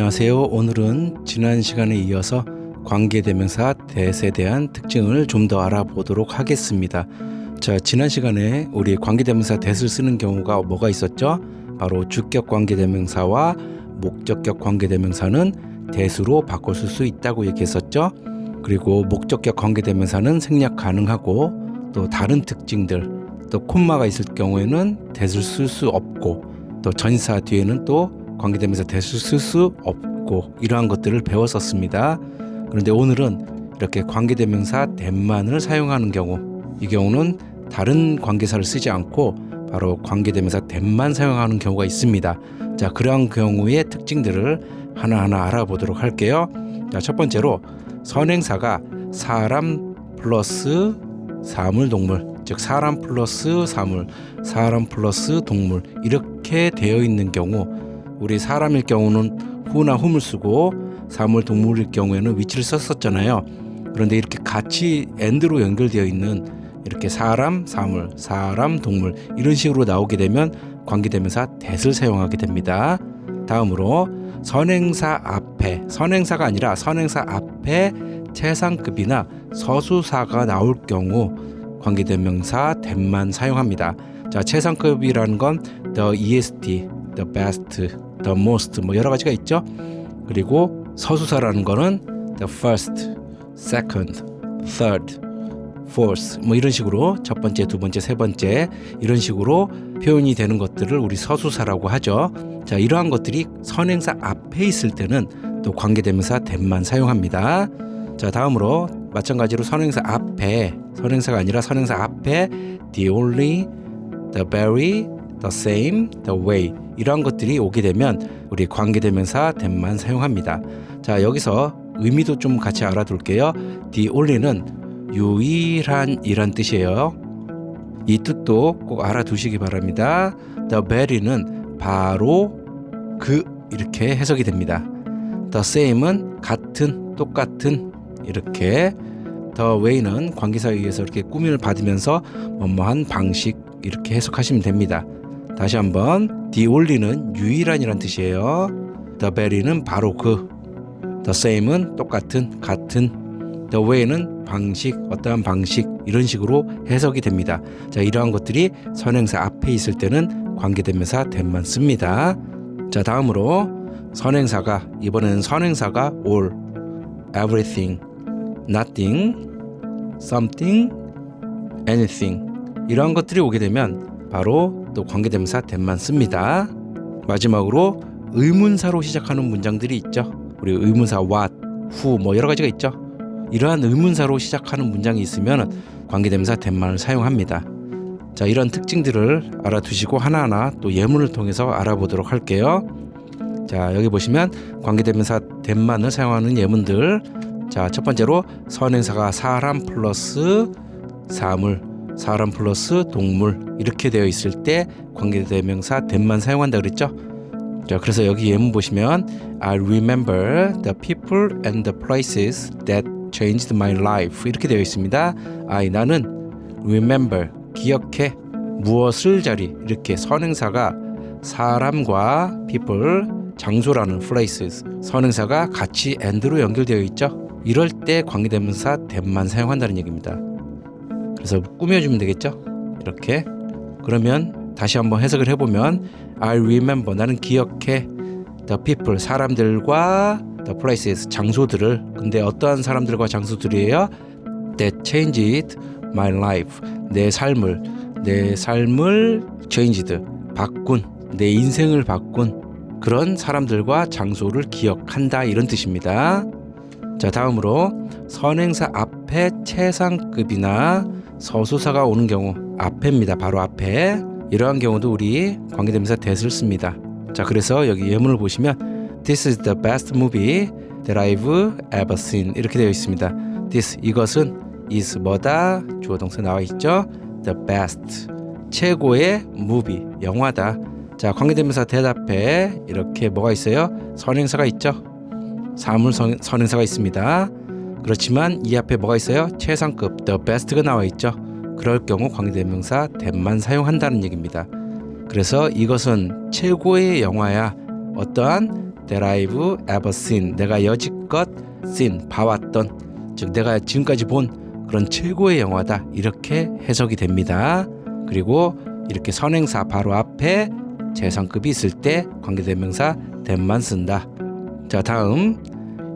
안녕하세요. 오늘은 지난 시간에 이어서 관계대명사 that에 대한 특징을 좀 더 알아보도록 하겠습니다. 자, 지난 시간에 우리 관계대명사 that을 쓰는 경우가 뭐가 있었죠? 바로 주격 관계대명사와 목적격 관계대명사는 that으로 바꿔 쓸 수 있다고 얘기했었죠. 그리고 목적격 관계대명사는 생략 가능하고 또 다른 특징들, 또 콤마가 있을 경우에는 that을 쓸 수 없고 또 전치사 뒤에는 또 관계대명사 that을 쓸 수 없고 이러한 것들을 배웠었습니다. 그런데 오늘은 이렇게 관계대명사 that만을 사용하는 경우, 이 경우는 다른 관계사를 쓰지 않고 바로 관계대명사 that만 사용하는 경우가 있습니다. 자, 그러한 경우의 특징들을 하나하나 알아보도록 할게요. 자, 첫 번째로 선행사가 사람 플러스 사물 동물, 즉 사람 플러스 사물, 사람 플러스 동물 이렇게 되어 있는 경우, 우리 사람일 경우는 who나 whom을 쓰고 사물 동물일 경우에는 which를 썼었잖아요. 그런데 이렇게 같이 and로 연결되어 있는 이렇게 사람, 사물, 사람, 동물 이런 식으로 나오게 되면 관계대명사 that을 사용하게 됩니다. 다음으로 선행사 앞에, 선행사가 아니라 선행사 앞에 최상급이나 서수사가 나올 경우 관계대명사 that만 사용합니다. 자, 최상급이라는 건 the est, the best, the most 뭐 여러 가지가 있죠. 그리고 서수사라는 거는 the first, second, third, fourth 뭐 이런 식으로 첫 번째, 두 번째, 세 번째 이런 식으로 표현이 되는 것들을 우리 서수사라고 하죠. 자, 이러한 것들이 선행사 앞에 있을 때는 또 관계대명사 that만 사용합니다. 자, 다음으로 마찬가지로 선행사 앞에, 선행사가 아니라 선행사 앞에 the only, the very, the same, the way 이러한 것들이 오게 되면 우리 관계대명사 that만 사용합니다. 자, 여기서 의미도 좀 같이 알아둘게요. the only는 유일한 이란 뜻이에요. 이 뜻도 꼭 알아두시기 바랍니다. the very는 바로 그 이렇게 해석이 됩니다. the same은 같은, 똑같은 이렇게, the way는 관계사에 의해서 이렇게 꾸밈을 받으면서 뭐뭐한 방식 이렇게 해석하시면 됩니다. 다시 한번 the only는 유일한이란 뜻이에요. the very는 바로 그, the same은 똑같은, 같은, the way는 방식, 어떠한 방식 이런 식으로 해석이 됩니다. 자, 이러한 것들이 선행사 앞에 있을 때는 관계대명사 that만 씁니다. 자, 다음으로 선행사가, 이번에는 선행사가 all, everything, nothing, something, anything 이러한 것들이 오게 되면 바로 또 관계대명사 that만 씁니다. 마지막으로 의문사로 시작하는 문장들이 있죠. 우리 의문사 what, who 뭐 여러 가지가 있죠. 이러한 의문사로 시작하는 문장이 있으면 관계대명사 that만을 사용합니다. 자, 이런 특징들을 알아두시고 하나하나 또 예문을 통해서 알아보도록 할게요. 자, 여기 보시면 관계대명사 that만을 사용하는 예문들. 자, 첫 번째로 선행사가 사람 플러스 사물, 사람 플러스 동물 이렇게 되어 있을 때 관계대명사 that만 사용한다 그랬죠. 자, 그래서 여기 예문 보시면 I remember the people and the places that changed my life 이렇게 되어 있습니다. 나는 remember 기억해 무엇을 자리, 이렇게 선행사가 사람과 people, 장소라는 places, 선행사가 같이 and로 연결되어 있죠. 이럴 때 관계대명사 that만 사용한다는 얘기입니다. 그래서 꾸며주면 되겠죠. 이렇게. 그러면 다시 한번 해석을 해보면 I remember 나는 기억해 the people 사람들과 the places 장소들을, 근데 어떠한 사람들과 장소들이에요? that changed my life 내 삶을 changed 바꾼, 내 인생을 바꾼 그런 사람들과 장소를 기억한다 이런 뜻입니다. 자, 다음으로 선행사 앞에 최상급이나 서수사가 오는 경우, 앞에입니다. 바로 앞에. 이러한 경우도 우리 관계대명사 that을 씁니다. 자, 그래서 여기 예문을 보시면 This is the best movie that I've ever seen 이렇게 되어 있습니다. This, 이것은 is 뭐다? 주어 동사 나와 있죠. The best, 최고의 movie, 영화다. 자, 관계대명사 that 앞에 이렇게 뭐가 있어요? 선행사가 있죠. 사물 선행사가 있습니다. 그렇지만 이 앞에 뭐가 있어요? 최상급, the best가 나와 있죠. 그럴 경우 관계대명사 that만 사용한다는 얘기입니다. 그래서 이것은 최고의 영화야. 어떠한 that I've ever seen. 내가 여지껏 seen, 봐왔던, 즉 내가 지금까지 본 그런 최고의 영화다. 이렇게 해석이 됩니다. 그리고 이렇게 선행사 바로 앞에 재성급이 있을 때 관계대명사 that만 쓴다. 자, 다음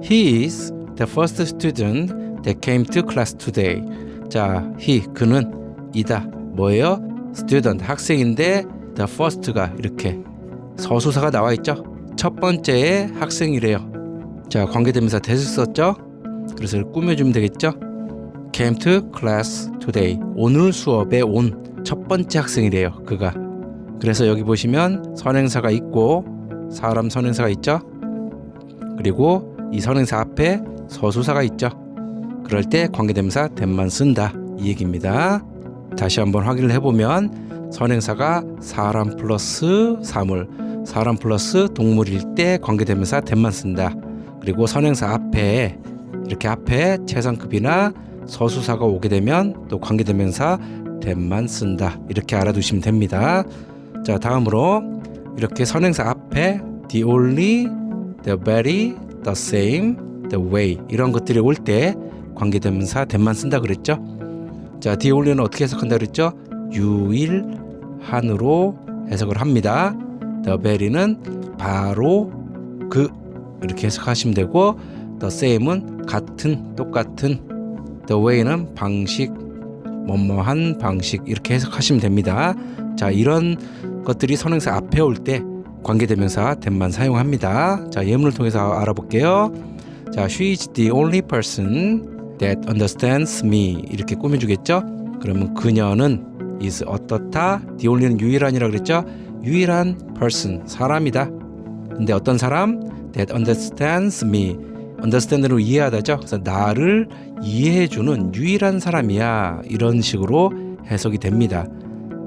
He is the first student that came to class today. 자, he, 그는 이다. 뭐예요? student, 학생인데 the first가 이렇게 서수사가 나와 있죠. 첫 번째의 학생이래요. 자, 관계대명사 that을 썼죠. 그래서 꾸며주면 되겠죠. came to class today. 오늘 수업에 온 첫 번째 학생이래요. 그가. 그래서 여기 보시면 선행사가 있고 사람 선행사가 있죠. 그리고 이 선행사 앞에 서수사가 있죠. 그럴 때 관계대명사 that만 쓴다. 이 얘기입니다. 다시 한번 확인을 해보면 선행사가 사람 플러스 사물, 사람 플러스 동물일 때 관계대명사 that만 쓴다. 그리고 선행사 앞에 이렇게 앞에 최상급이나 서수사가 오게 되면 또 관계대명사 that만 쓴다. 이렇게 알아두시면 됩니다. 자, 다음으로 이렇게 선행사 앞에 the only, the very, the same, the way 이런 것들이 올 때 관계대명사 that만 쓴다 그랬죠. 자, the only는 어떻게 해석한다 그랬죠? 유일한으로 해석을 합니다. the very는 바로 그 이렇게 해석하시면 되고 the same은 같은, 똑같은, the way는 방식, 뭐뭐한 방식 이렇게 해석하시면 됩니다. 자, 이런 것들이 선행사 앞에 올 때 관계대명사 that만 사용합니다. 자, 예문을 통해서 알아볼게요. 자, she is the only person that understands me 이렇게 꾸며주겠죠. 그러면 그녀는 is 어떻다. the only는 유일한이라 그랬죠. 유일한 person, 사람이다. 근데 어떤 사람? that understands me. understand로 이해하다죠. 그래서 나를 이해해주는 유일한 사람이야. 이런 식으로 해석이 됩니다.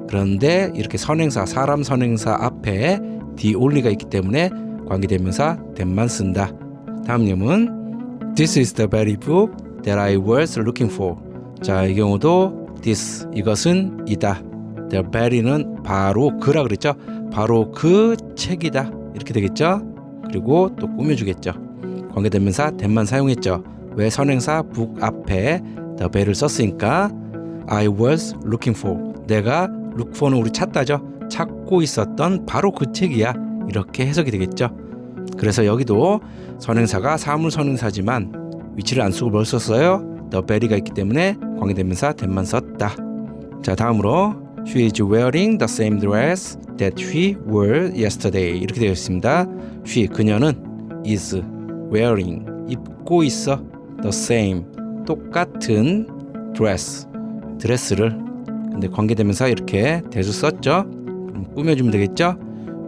그런데 이렇게 선행사, 사람 선행사 앞에 the only가 있기 때문에 관계대명사 that만 쓴다. 다음 예문 This is the very book that I was looking for. 자, 이 경우도 this, 이것은 이다. The very는 바로 그라 그랬죠. 바로 그 책이다. 이렇게 되겠죠. 그리고 또 꾸며주겠죠. 관계대명사 that만 사용했죠. 왜? 선행사 book 앞에 the very를 썼으니까 I was looking for. 내가 look for는 우리 찾다죠. 찾고 있었던 바로 그 책이야. 이렇게 해석이 되겠죠. 그래서 여기도 선행사가 사물 선행사지만 위치를 안 쓰고 뭘 썼어요? the very가 있기 때문에 관계대명사 that만 썼다. 자, 다음으로 She is wearing the same dress that she wore yesterday. 이렇게 되어 있습니다. She, 그녀는 is wearing, 입고 있어 the same, 똑같은 dress, 드레스를. 근데 관계대명사 이렇게 대수 썼죠. 그럼 꾸며주면 되겠죠.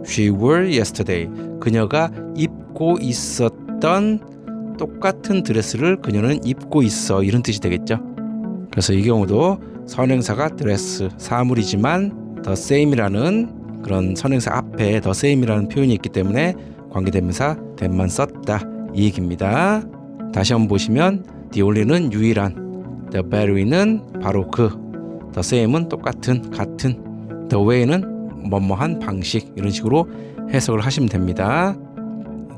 She wore yesterday. 그녀가 입고 있었던 똑같은 드레스를 그녀는 입고 있어. 이런 뜻이 되겠죠. 그래서 이 경우도 선행사가 드레스, 사물이지만 the same이라는 그런 선행사 앞에 the same이라는 표현이 있기 때문에 관계대명사 that만 썼다. 이 얘기입니다. 다시 한번 보시면 the only는 유일한, the very는 바로 그, the same은 똑같은, 같은, the way는 뭐뭐한 방식 이런 식으로 해석을 하시면 됩니다.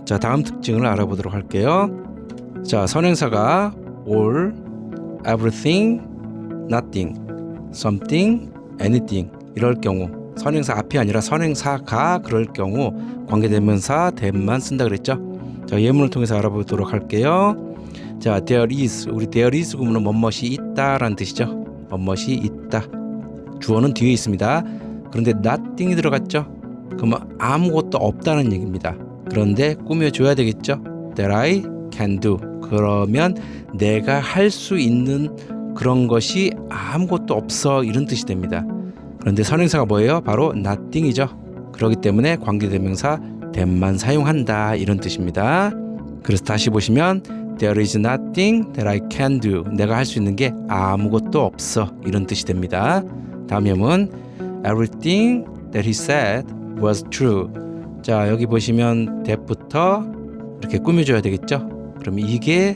자, 다음 특징을 알아보도록 할게요. 자, 선행사가 all, everything, nothing, something, anything 이럴 경우 선행사 앞이 아니라 선행사가 그럴 경우 관계대명사 that만 쓴다 그랬죠. 자, 예문을 통해서 알아보도록 할게요. 자, there is, 우리 there is 구문은 뭐뭇이 있다라는 뜻이죠. 뭐뭇이 있다. 주어는 뒤에 있습니다. 그런데 nothing이 들어갔죠. 그러면 아무것도 없다는 얘기입니다. 그런데 꾸며줘야 되겠죠. that I can do. 그러면 내가 할 수 있는 그런 것이 아무것도 없어 이런 뜻이 됩니다. 그런데 선행사가 뭐예요? 바로 nothing이죠. 그렇기 때문에 관계대명사 that만 사용한다 이런 뜻입니다. 그래서 다시 보시면 there is nothing that I can do. 내가 할 수 있는 게 아무것도 없어 이런 뜻이 됩니다. 다음 예문 everything that he said was true. 자, 여기 보시면 that부터 이렇게 꾸며줘야 되겠죠. 그럼 이게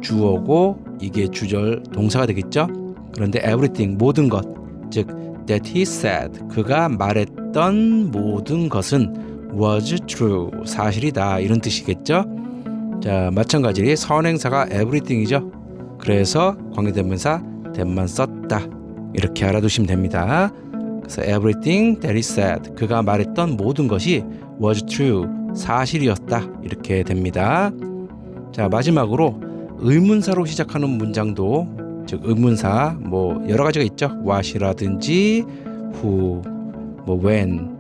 주어고 이게 주절 동사가 되겠죠. 그런데 everything, 모든 것, 즉 that he said, 그가 말했던 모든 것은 was true. 사실이다. 이런 뜻이겠죠? 자, 마찬가지로 선행사가 everything이죠. 그래서 관계대명사 that만 썼다. 이렇게 알아두시면 됩니다. 그래서 everything that he said. 그가 말했던 모든 것이 was true. 사실이었다. 이렇게 됩니다. 자, 마지막으로 의문사로 시작하는 문장도 즉 의문사 뭐 여러 가지가 있죠. what이라든지 who, 뭐 when,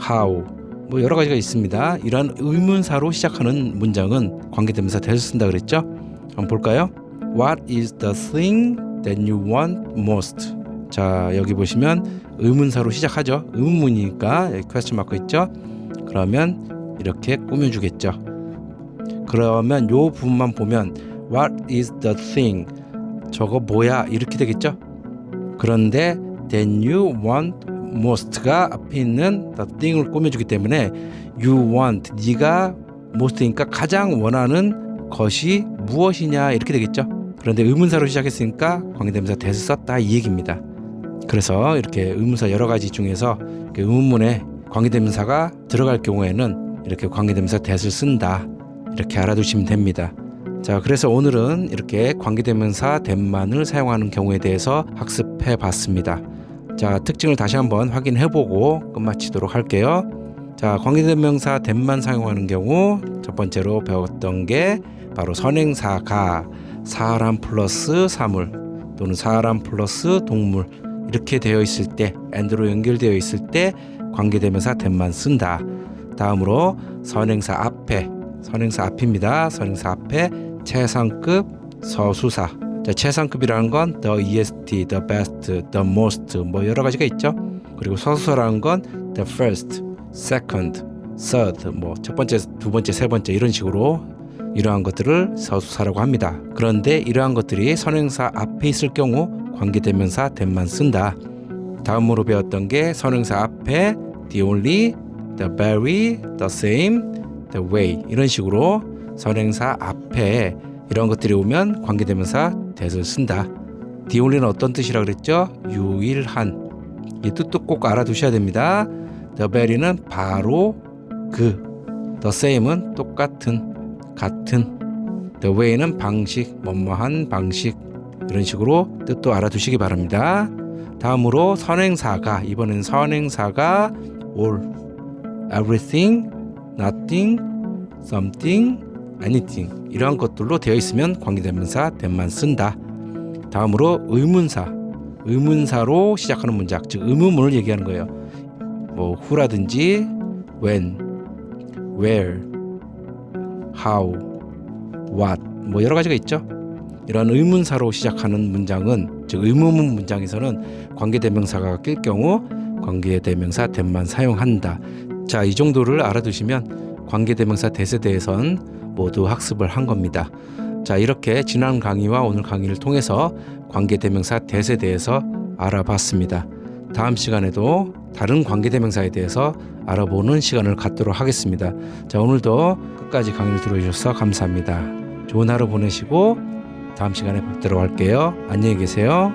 how 뭐 여러 가지가 있습니다. 이런 의문사로 시작하는 문장은 관계대명사 that을 쓴다 그랬죠. 한번 볼까요? What is the thing that you want most? 자, 여기 보시면 의문사로 시작하죠. 의문문이니까 여기 question 마크 있죠. 그러면 이렇게 꾸며주겠죠. 그러면 요 부분만 보면 What is the thing? 저거 뭐야? 이렇게 되겠죠. 그런데 that you want most가 앞에 있는 the thing을 꾸며주기 때문에 you want, 네가 most니까 가장 원하는 것이 무엇이냐 이렇게 되겠죠. 그런데 의문사로 시작했으니까 관계대명사 that을 썼다 이 얘기입니다. 그래서 이렇게 의문사 여러 가지 중에서 의문문에 관계대명사가 들어갈 경우에는 이렇게 관계대명사 that을 쓴다 이렇게 알아두시면 됩니다. 자, 그래서 오늘은 이렇게 관계대명사 that만을 사용하는 경우에 대해서 학습해 봤습니다. 자, 특징을 다시 한번 확인해보고 끝마치도록 할게요. 자, 관계대명사 that만 사용하는 경우 첫 번째로 배웠던 게 바로 선행사가 사람 플러스 사물 또는 사람 플러스 동물 이렇게 되어 있을 때 and로 연결되어 있을 때 관계대명사 that만 쓴다. 다음으로 선행사 앞입니다. 선행사 앞에 최상급 서수사. 자, 최상급이라는 건 the EST, the best, the most 뭐 여러 가지가 있죠. 그리고 서수사라는 건 the first, second, third 뭐 첫 번째, 두 번째, 세 번째 이런 식으로 이러한 것들을 서수사라고 합니다. 그런데 이러한 것들이 선행사 앞에 있을 경우 관계대명사 that만 쓴다. 다음으로 배웠던 게 선행사 앞에 the only, the very, the same, the way 이런 식으로 선행사 앞에 이런 것들이 오면 관계대명사 that을 쓴다. the only는 어떤 뜻이라고 그랬죠? 유일한. 이 뜻도 꼭 알아두셔야 됩니다. the very는 바로 그. the same은 똑같은, 같은. the way는 방식, 뭐뭐한 방식 이런 식으로 뜻도 알아두시기 바랍니다. 다음으로 선행사가 이번엔 선행사가 all, everything, nothing, something, anything 이러한 것들로 되어 있으면 관계대명사 that만 쓴다. 다음으로 의문사로 시작하는 문장 즉 의문문을 얘기하는 거예요. 뭐 who라든지 when, where, how, what 뭐 여러 가지가 있죠. 이런 의문사로 시작하는 문장은 즉 의문문 문장에서는 관계대명사가 낄 경우 관계대명사 that만 사용한다. 자, 이 정도를 알아두시면 관계대명사 that에 대해선 모두 학습을 한 겁니다. 자, 이렇게 지난 강의와 오늘 강의를 통해서 관계대명사 that에 대해서 알아봤습니다. 다음 시간에도 다른 관계대명사에 대해서 알아보는 시간을 갖도록 하겠습니다. 자, 오늘도 끝까지 강의를 들어주셔서 감사합니다. 좋은 하루 보내시고 다음 시간에 뵙도록 할게요. 안녕히 계세요.